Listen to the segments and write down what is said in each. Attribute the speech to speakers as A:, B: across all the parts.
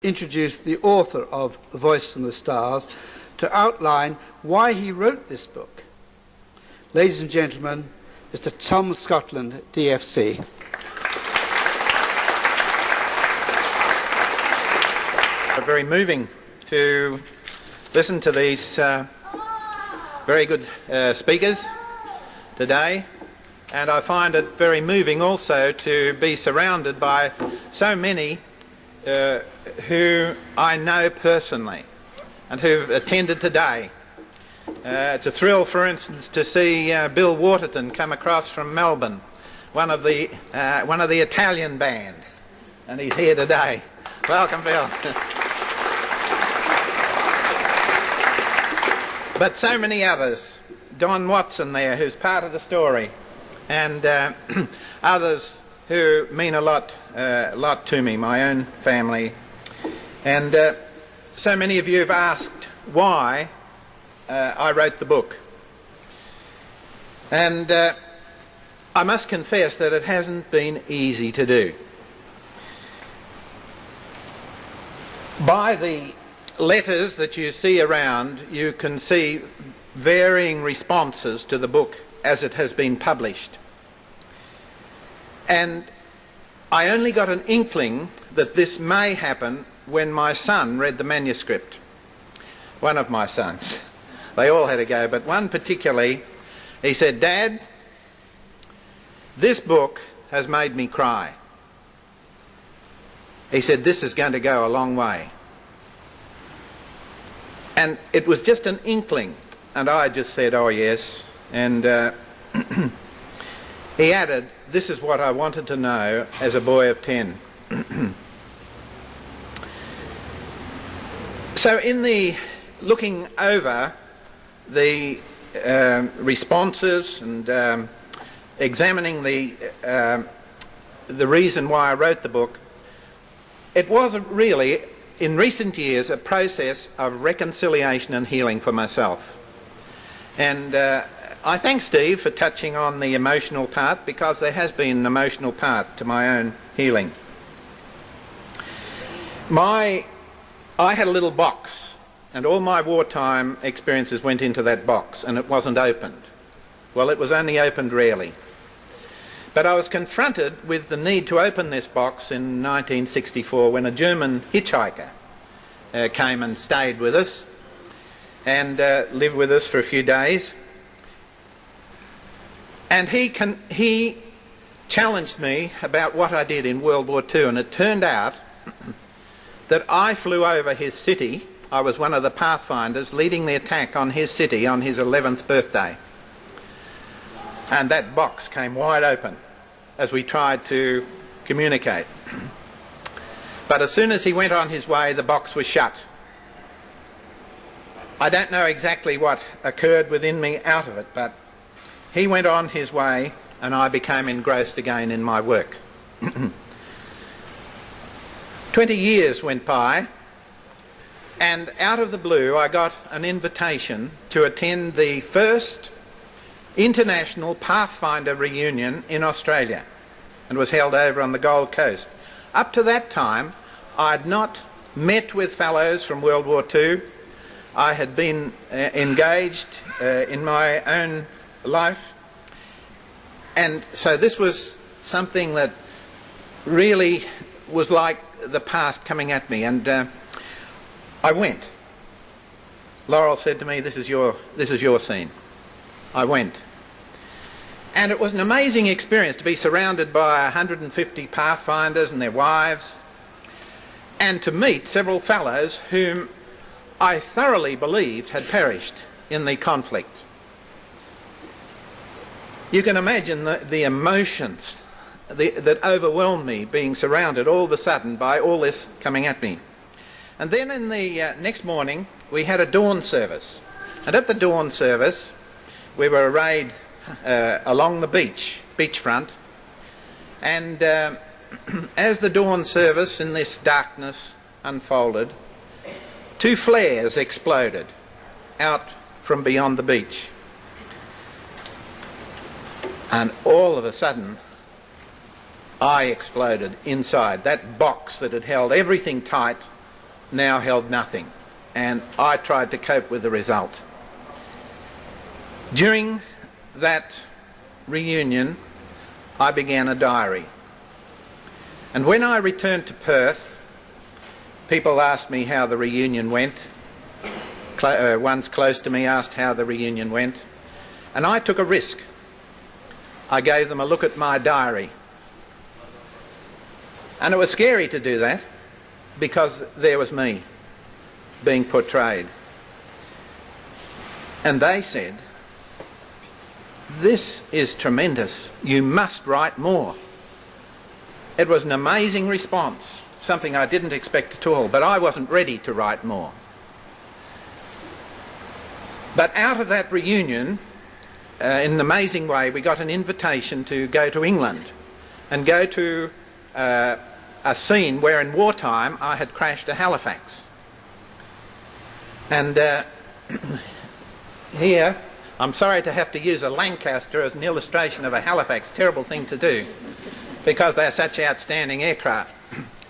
A: introduce the author of A Voice from the Stars to outline why he wrote this book. Ladies and gentlemen, Mr. Tom Scotland, DFC.
B: Very moving to listen to these very good speakers today, and I find it very moving also to be surrounded by so many who I know personally and who've attended today. It's a thrill, for instance, to see Bill Waterton come across from Melbourne, one of the Italian band, and he's here today. Welcome, Bill. But so many others. Don Watson there, who's part of the story, and others who mean a lot to me, my own family. And so many of you have asked why I wrote the book. And I must confess that it hasn't been easy to do. By the letters that you see around, you can see varying responses to the book as it has been published. And I only got an inkling that this may happen when my son read the manuscript. One of my sons. They all had a go, but one particularly, he said, "Dad, this book has made me cry." He said, "This is going to go a long way." And it was just an inkling, and I just said, "Oh yes." And he added, "This is what I wanted to know as a boy of 10. So in the looking over the responses and examining the reason why I wrote the book, it was really, in recent years, a process of reconciliation and healing for myself. And I thank Steve for touching on the emotional part, because there has been an emotional part to my own healing. I had a little box, and all my wartime experiences went into that box, and it wasn't opened. Well, it was only opened rarely. But I was confronted with the need to open this box in 1964 when a German hitchhiker came and stayed with us and lived with us for a few days. And he challenged me about what I did in World War II, and it turned out that I flew over his city. I was one of the pathfinders leading the attack on his city on his 11th birthday. And that box came wide open as we tried to communicate. But as soon as he went on his way, the box was shut. I don't know exactly what occurred within me out of it, but he went on his way and I became engrossed again in my work. 20 years went by, and out of the blue I got an invitation to attend the first International Pathfinder reunion in Australia, and was held over on the Gold Coast. Up to that time I'd not met with fellows from World War II. I had been engaged in my own life, and so this was something that really was like the past coming at me, and I went. Laurel said to me, this is your scene." I went. And it was an amazing experience to be surrounded by 150 pathfinders and their wives, and to meet several fellows whom I thoroughly believed had perished in the conflict. You can imagine the emotions that overwhelmed me, being surrounded all of a sudden by all this coming at me. And then in the next morning we had a dawn service, and at the dawn service we were arrayed along the beachfront, and as the dawn service in this darkness unfolded, 2 flares exploded out from beyond the beach, and all of a sudden I exploded inside. That box that had held everything tight now held nothing, and I tried to cope with the result. During that reunion, I began a diary. And when I returned to Perth, people asked me how the reunion went. Ones close to me asked how the reunion went. And I took a risk. I gave them a look at my diary. And it was scary to do that, because there was me being portrayed. And they said, "This is tremendous. You must write more." It was an amazing response, something I didn't expect at all, but I wasn't ready to write more. But out of that reunion, in an amazing way, we got an invitation to go to England and go to a scene where in wartime I had crashed a Halifax. And here, I'm sorry to have to use a Lancaster as an illustration of a Halifax, terrible thing to do, because they're such outstanding aircraft,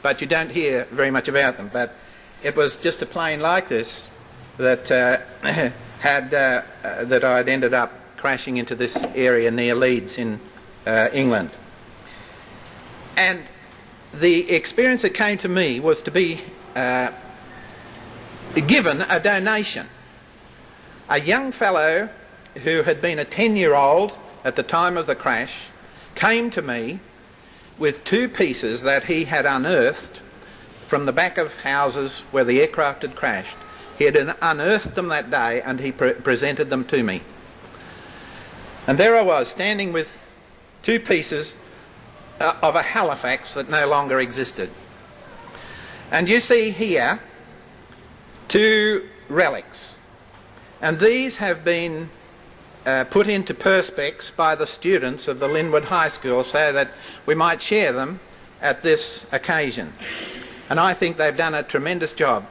B: but you don't hear very much about them. But it was just a plane like this that that I'd ended up crashing into this area near Leeds in England. And the experience that came to me was to be given a donation. A young fellow who had been a 10-year-old at the time of the crash came to me with 2 pieces that he had unearthed from the back of houses where the aircraft had crashed. He had unearthed them that day, and he presented them to me. And there I was, standing with 2 pieces of a Halifax that no longer existed. And you see here 2 relics. And these have been put into perspex by the students of the Linwood High School so that we might share them at this occasion. And I think they've done a tremendous job.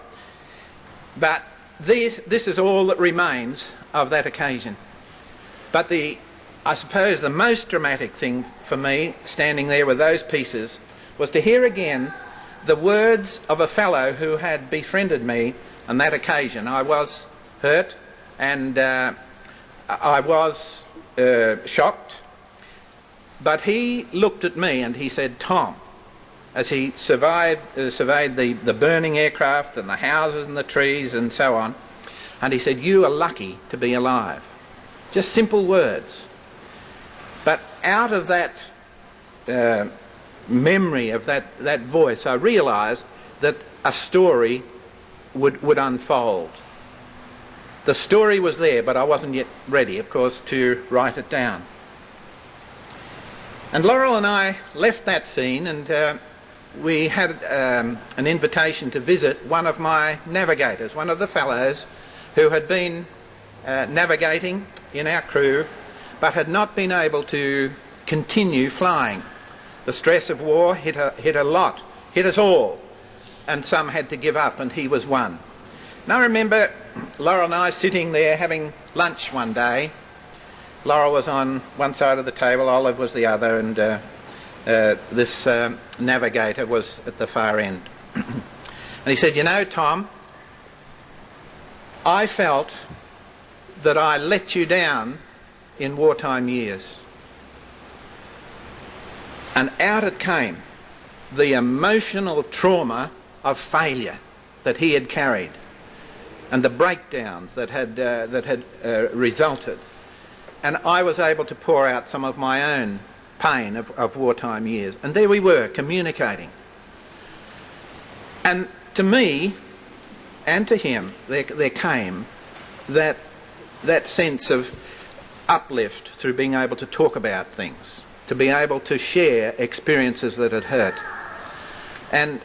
B: But this is all that remains of that occasion. But I suppose the most dramatic thing for me, standing there with those pieces, was to hear again the words of a fellow who had befriended me on that occasion. I was hurt, and I was shocked, but he looked at me and he said, "Tom," as he surveyed the burning aircraft and the houses and the trees and so on, and he said, "You are lucky to be alive." Just simple words. But out of that memory of that voice, I realised that a story would unfold. The story was there, but I wasn't yet ready, of course, to write it down. And Laurel and I left that scene, and we had an invitation to visit one of my navigators, one of the fellows who had been navigating in our crew, but had not been able to continue flying. The stress of war hit us all, and some had to give up, and he was one. And I remember Laurel and I sitting there having lunch one day. Laurel was on one side of the table, Olive was the other, and this navigator was at the far end. And he said, "You know, Tom, I felt that I let you down in wartime years." And out it came, the emotional trauma of failure that he had carried, and the breakdowns that had resulted. And I was able to pour out some of my own pain of wartime years. And there we were, communicating. And to me, and to him, there came that sense of uplift through being able to talk about things, to be able to share experiences that had hurt. And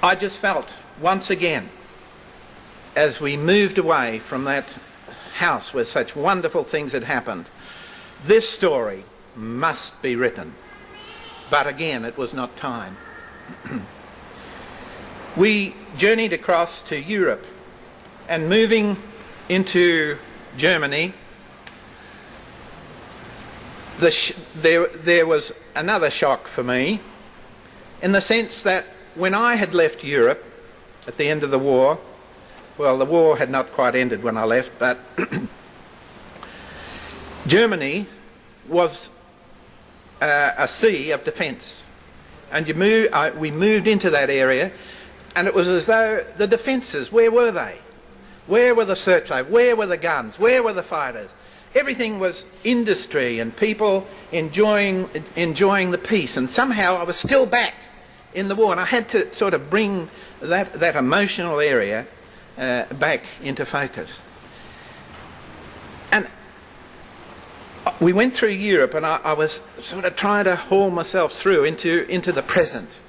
B: I just felt, once again, as we moved away from that house where such wonderful things had happened, this story must be written. But again, it was not time. We journeyed across to Europe, and moving into Germany, there was another shock for me, in the sense that when I had left Europe, at the end of the war. Well, the war had not quite ended when I left, but Germany was a sea of defence. And we moved into that area, and it was as though the defences, where were they? Where were the searchlights? Where were the guns? Where were the fighters? Everything was industry and people enjoying the peace. And somehow I was still back in the war, and I had to sort of bring that emotional area back into focus. And we went through Europe, and I was sort of trying to haul myself through into the present.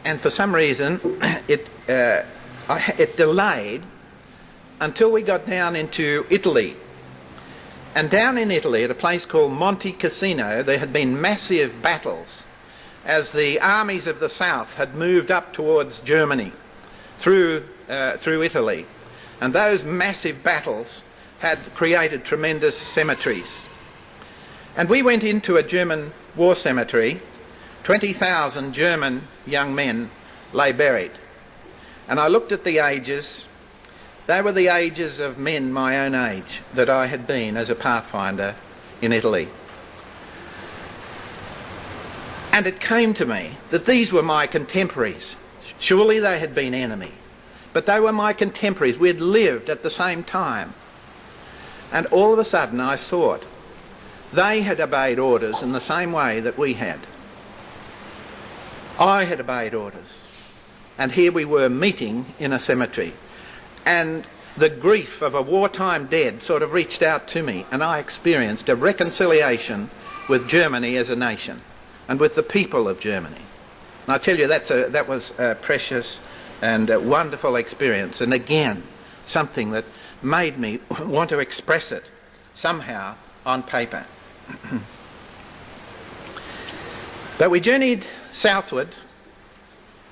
B: And for some reason, it delayed until we got down into Italy. And down in Italy, at a place called Monte Cassino, there had been massive battles as the armies of the south had moved up towards Germany through Italy. And those massive battles had created tremendous cemeteries. And we went into a German war cemetery. 20,000 German young men lay buried. And I looked at the ages. They were the ages of men my own age that I had been as a pathfinder in Italy. And it came to me that these were my contemporaries. Surely they had been enemy, but they were my contemporaries. We had lived at the same time. And all of a sudden I thought they had obeyed orders in the same way that we had. I had obeyed orders. And here we were meeting in a cemetery. And the grief of a wartime dead sort of reached out to me, and I experienced a reconciliation with Germany as a nation and with the people of Germany. And I tell you, that was a precious and a wonderful experience, and again, something that made me want to express it somehow on paper. But we journeyed southward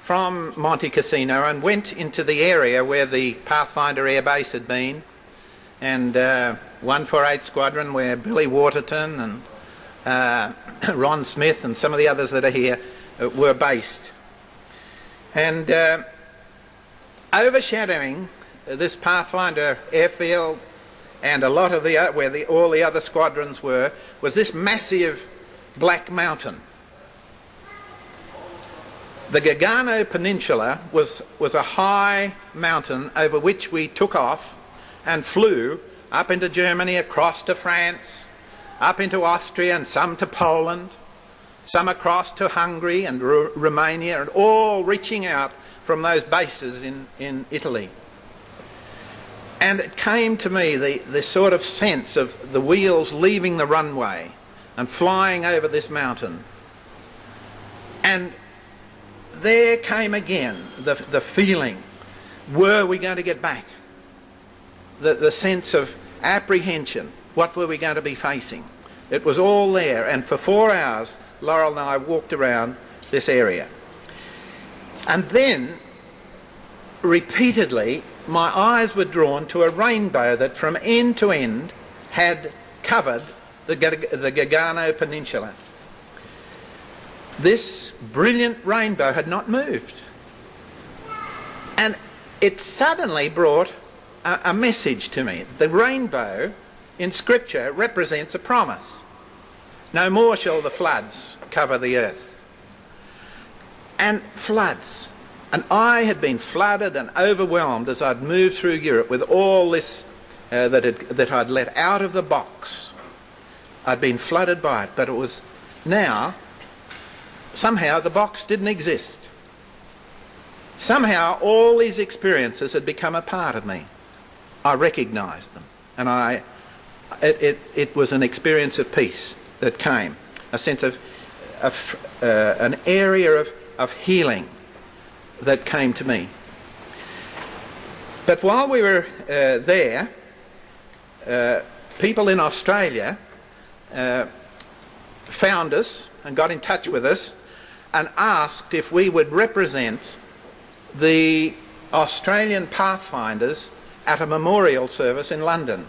B: from Monte Cassino and went into the area where the Pathfinder Air Base had been, and 148 Squadron where Billy Waterton and Ron Smith and some of the others that are here were based. And overshadowing this Pathfinder airfield and a lot of where all the other squadrons were, was this massive black mountain. The Gargano Peninsula was a high mountain over which we took off and flew up into Germany, across to France, up into Austria, and some to Poland, some across to Hungary and Romania, and all reaching out from those bases in Italy. And it came to me, the sort of sense of the wheels leaving the runway and flying over this mountain. And there came again the feeling, were we going to get back? The sense of apprehension, what were we going to be facing? It was all there, and for 4 hours Laurel and I walked around this area. And then, repeatedly, my eyes were drawn to a rainbow that from end to end had covered the Gargano Peninsula. This brilliant rainbow had not moved. And it suddenly brought a message to me. The rainbow in Scripture represents a promise. No more shall the floods cover the earth. And floods. And I had been flooded and overwhelmed as I'd moved through Europe with all this that I'd let out of the box. I'd been flooded by it, but it was now, somehow the box didn't exist. Somehow all these experiences had become a part of me. I recognised them, and it was an experience of peace that came, a sense of an area of healing that came to me. But while we were there, people in Australia found us and got in touch with us and asked if we would represent the Australian Pathfinders at a memorial service in London.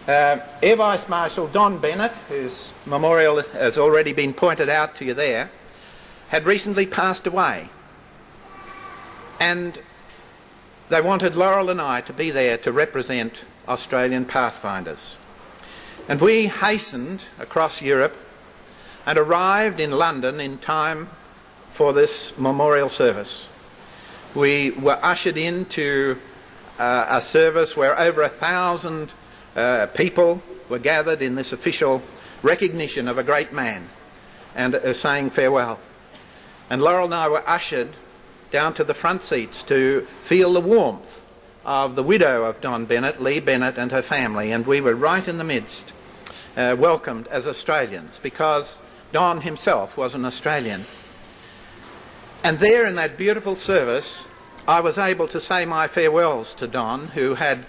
B: Air Vice Marshal Don Bennett, whose memorial has already been pointed out to you there, had recently passed away. and they wanted Laurel and I to be there to represent Australian Pathfinders. And we hastened across Europe and arrived in London in time for this memorial service. We were ushered into a service where over 1,000 people were gathered in this official recognition of a great man and saying farewell. And Laurel and I were ushered down to the front seats to feel the warmth of the widow of Don Bennett, Lee Bennett, and her family, and we were right in the midst, welcomed as Australians, because Don himself was an Australian. And there in that beautiful service, I was able to say my farewells to Don, who had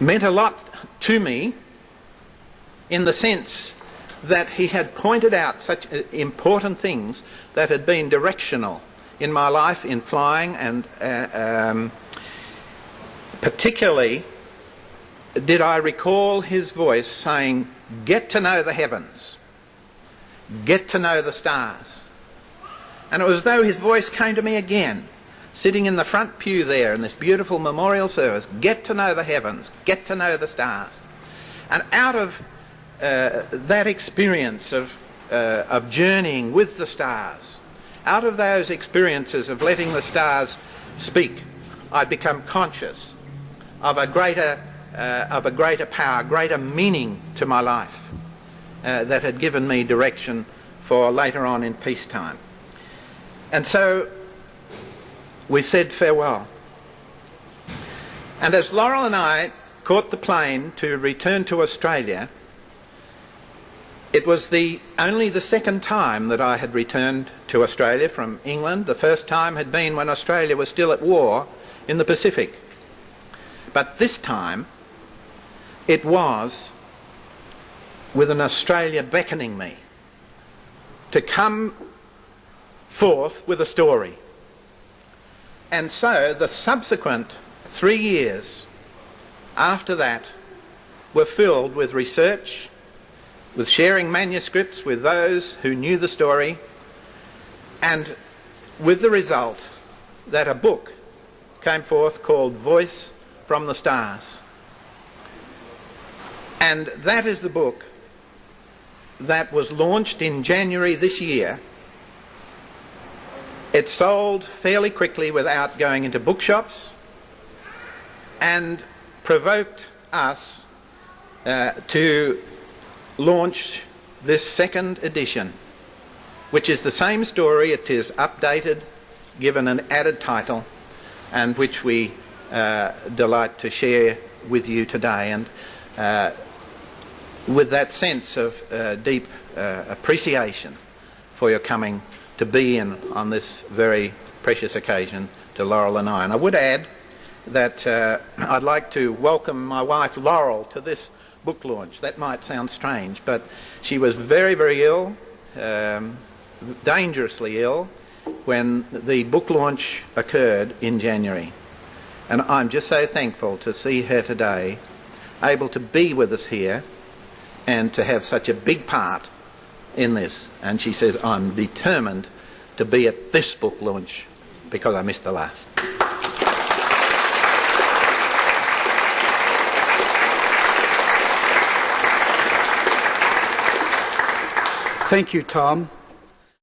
B: meant a lot to me in the sense that he had pointed out such important things that had been directional in my life in flying, and particularly did I recall his voice saying, "Get to know the heavens, get to know the stars." And it was as though his voice came to me again, sitting in the front pew there in this beautiful memorial service. Get to know the heavens, get to know the stars. And out of that experience of journeying with the stars, out of those experiences of letting the stars speak, I'd become conscious of a greater power, greater meaning to my life that had given me direction for later on in peacetime. And so we said farewell. And as Laurel and I caught the plane to return to Australia, it was only the second time that I had returned to Australia from England. The first time had been when Australia was still at war in the Pacific. But this time, it was with an Australia beckoning me to come forth with a story. And so the subsequent 3 years after that were filled with research, with sharing manuscripts with those who knew the story, and with the result that a book came forth called Voice from the Stars. And that is the book that was launched in January this year. It sold fairly quickly without going into bookshops, and provoked us to launch this second edition, which is the same story. It is updated, given an added title, and which we delight to share with you today. And with that sense of deep appreciation for your coming to be in on this very precious occasion to Laurel and I. And I would add that I'd like to welcome my wife Laurel to this book launch. That might sound strange, but she was very, very ill, dangerously ill, when the book launch occurred in January. And I'm just so thankful to see her today, able to be with us here and to have such a big part in this. And she says, I'm determined to be at this book launch because I missed the last.
A: Thank you, Tom.